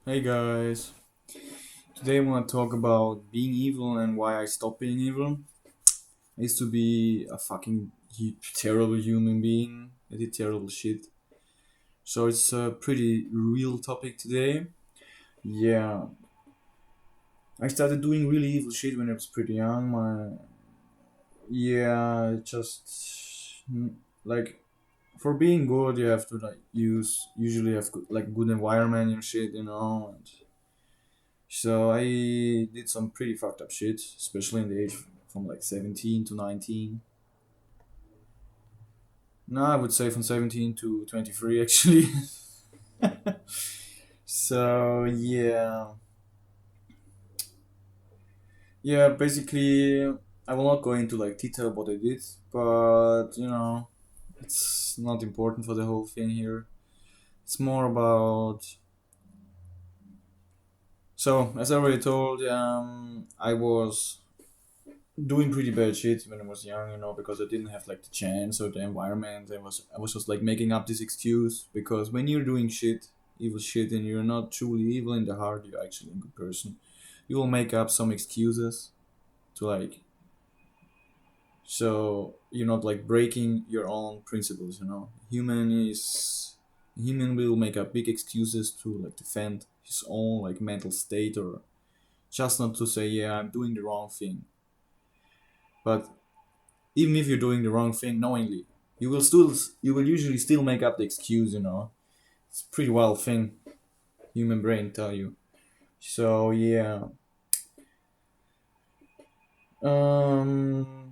Hey guys, today I want to talk about being evil and why I stopped being evil. I used to be a fucking terrible human being. I did terrible shit. So it's a pretty real topic today. Yeah, I started doing really evil shit when I was pretty young. Yeah, just like for being good, you have to like usually have good environment and shit, And so I did some pretty fucked up shit, especially in the age from like 17 to 19. No, I would say from 17 to 23 actually. So yeah, yeah. Basically, I will not go into like detail what I did, but it's not important for the whole thing here. It's more about. So as I already told, I was doing pretty bad shit when I was young, because I didn't have like the chance or the environment. I was just like making up this excuse because when you're doing shit, evil shit, and you're not truly evil in the heart, you're actually a good person. You will make up some excuses to like so you're not like breaking your own principles. Human will make up big excuses to like defend his own like mental state or just not to say yeah I'm doing the wrong thing. But even if you're doing the wrong thing knowingly, you will usually still make up the excuse. It's a pretty wild thing human brain tell you. So yeah. Um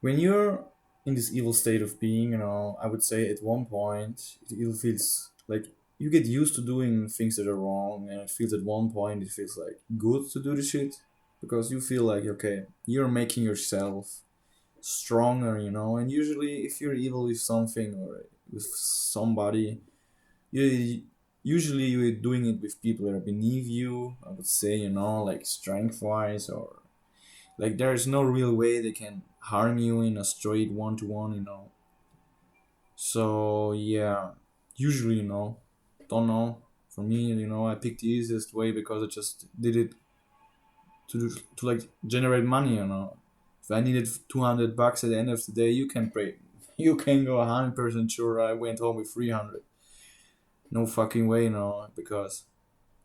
when you're in this evil state of being, I would say at one point it feels like you get used to doing things that are wrong, and it feels at one point it feels like good to do the shit because you feel like okay, you're making yourself stronger, and usually if you're evil with something or with somebody, you usually you're doing it with people that are beneath you, I would say, like strength wise, or like there's no real way they can harm you in a straight one-to-one. So yeah, usually, don't know. For me, I picked the easiest way because I just did it to like generate money. If I needed 200 bucks at the end of the day, you can pay. You can go 100% sure I went home with 300. No fucking way, because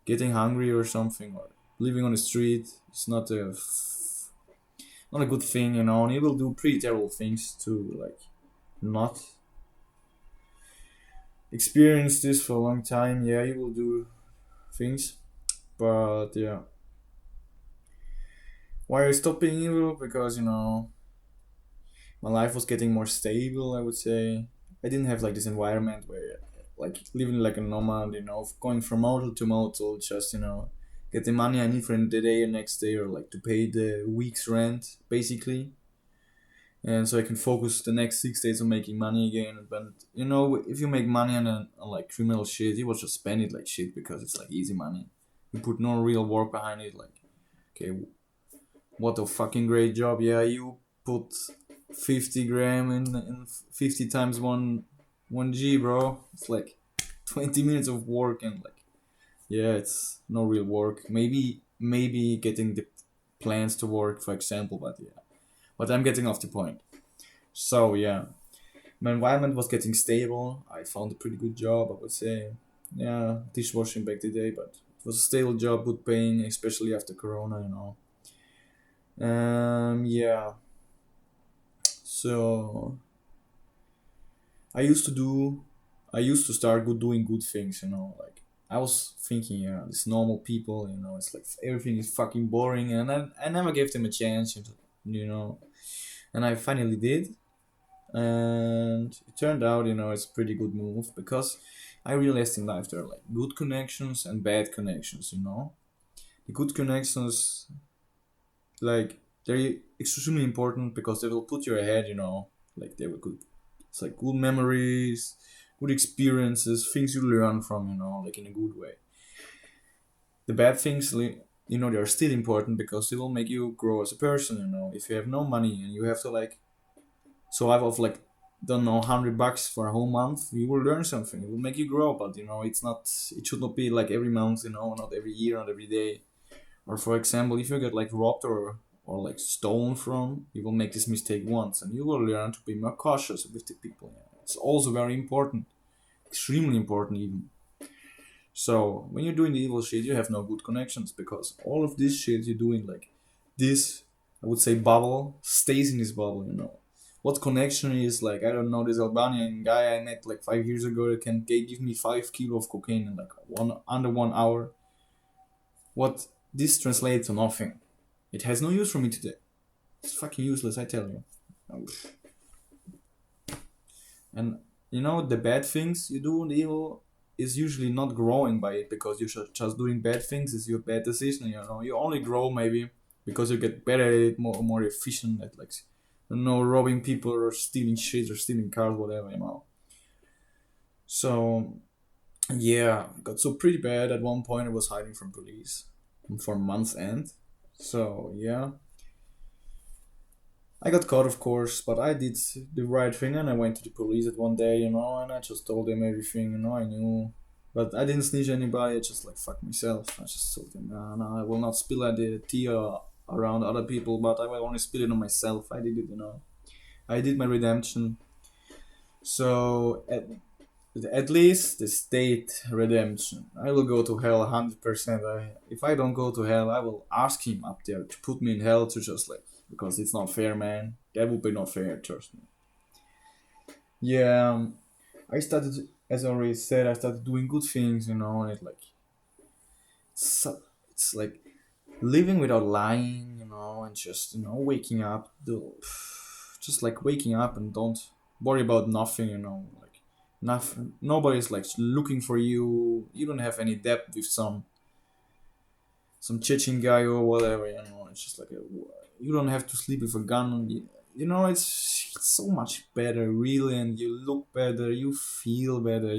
getting hungry or something or living on the street is not a good thing, and you will do pretty terrible things to like not experience this for a long time. Yeah, you will do things, but yeah. Why I stopped being evil? Because my life was getting more stable, I would say. I didn't have like this environment where like living like a nomad, going from motel to motel, just get the money I need for the day or next day, or like to pay the week's rent basically. And so I can focus the next 6 days on making money again. But if you make money on like criminal shit, you will just spend it like shit because it's like easy money. You put no real work behind it. Like, okay, what a fucking great job. Yeah, you put 50 gram in 50 times one G, bro. It's like 20 minutes of work, and like yeah, it's no real work. Maybe getting the plans to work, for example, but yeah. But I'm getting off the point. So yeah, my environment was getting stable. I found a pretty good job, I would say. Yeah, dishwashing back the day, but it was a stable job, good paying, especially after Corona. Yeah. So I used to do, I used to start doing good things. Like I was thinking, yeah, these normal people, it's like everything is fucking boring, and I never gave them a chance, you know. And I finally did, and it turned out, it's a pretty good move because I realized in life there are like good connections and bad connections. The good connections, like they're extremely important because they will put you ahead. Like they will good. It's like good memories, good experiences, things you learn from, like in a good way. The bad things, they are still important because they will make you grow as a person. If you have no money and you have to like survive off like don't know, $100 for a whole month, you will learn something. It will make you grow, but it's not. It should not be like every month, not every year, not every day. Or for example, if you get like robbed or like stolen from, you will make this mistake once, and you will learn to be more cautious with the people. Yeah. It's also very important, extremely important even. So when you're doing the evil shit, you have no good connections because all of this shit you're doing, like this, I would say, bubble stays in this bubble. What connection is like, I don't know, this Albanian guy I met like 5 years ago that can give me 5 kilo of cocaine in like under 1 hour. What this translates to nothing. It has no use for me today. It's fucking useless, I tell you. And the bad things you do in the evil is usually not growing by it because you're just doing bad things. Is your bad decision. You only grow maybe because you get better at it, more efficient at like, robbing people or stealing shit or stealing cars, whatever. So yeah, it got so pretty bad at one point I was hiding from police for months end. So yeah, I got caught, of course, but I did the right thing and I went to the police at one day, and I just told them everything, I knew. But I didn't snitch anybody, I just like fuck myself. I just told them, no, I will not spill the tea around other people, but I will only spill it on myself. I did it. I did my redemption. So at least the state redemption. I will go to hell 100%. If I don't go to hell, I will ask him up there to put me in hell to just like, because it's not fair, man. That would be not fair, trust me. Yeah, I started, as I already said, I started doing good things, and it's like living without lying, and just waking up, just like waking up and don't worry about nothing, like nothing. Nobody's like looking for you. You don't have any debt with some Chechen guy or whatever. It's just like you don't have to sleep with a gun. It's so much better, really, and you look better, you feel better.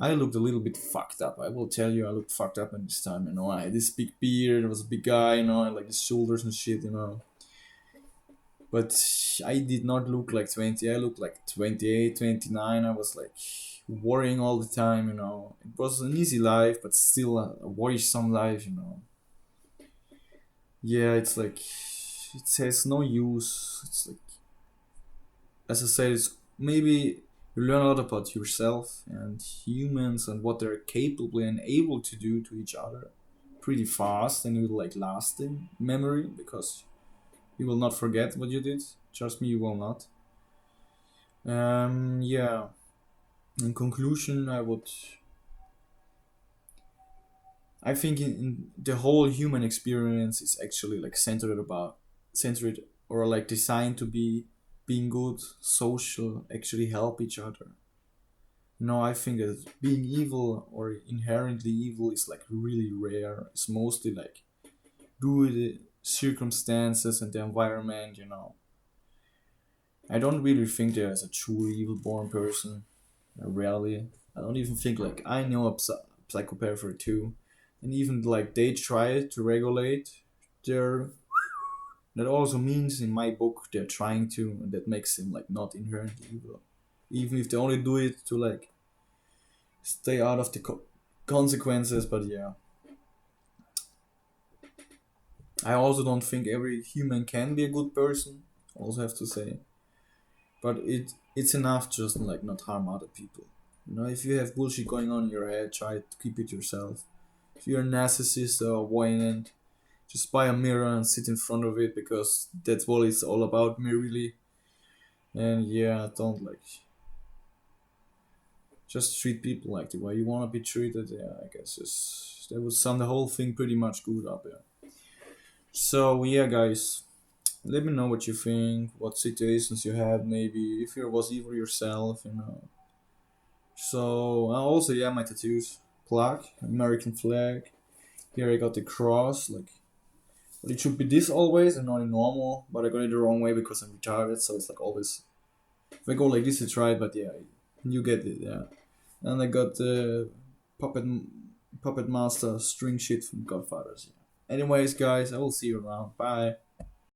I looked a little bit fucked up. I will tell you, I looked fucked up in this time. I had this big beard. I was a big guy. I had like his shoulders and shit. But I did not look like 20. I looked like 28, 29. I was like worrying all the time. It was an easy life, but still a worrisome life. Yeah, it's like it has no use. It's like, as I said, it's maybe you learn a lot about yourself and humans and what they're capable and able to do to each other pretty fast, and you like lasting memory because you will not forget what you did. Trust me, you will not. Yeah. In conclusion, I think in the whole human experience is actually like centered or like designed to be being good, social, actually help each other. I think that being evil or inherently evil is like really rare. It's mostly like due to the circumstances and the environment. I don't really think there's a true evil born person. Rarely. I don't even think like I know a psychopath or two, and even like they try to regulate their. That also means in my book they're trying to, and that makes them like not inherently evil, even if they only do it to like stay out of the consequences. But yeah, I also don't think every human can be a good person. Also have to say, but it's enough just like not harm other people. If you have bullshit going on in your head, try to keep it yourself. If you're a narcissist or avoidant, just buy a mirror and sit in front of it because that's what it's all about, me really. And yeah, don't like just treat people like the way you want to be treated. Yeah, I guess that would sum the whole thing pretty much good up. Yeah. So yeah, guys, let me know what you think, what situations you had, maybe if you was evil yourself. So also, yeah, my tattoos, plaque, American flag. Here I got the cross, like, but it should be this always and not in normal. But I got it the wrong way because I'm retarded, so it's like always. If I go like this, it's right, but yeah, you get it, yeah. And I got the puppet master string shit from Godfathers. Yeah. Anyways, guys, I will see you around. Bye.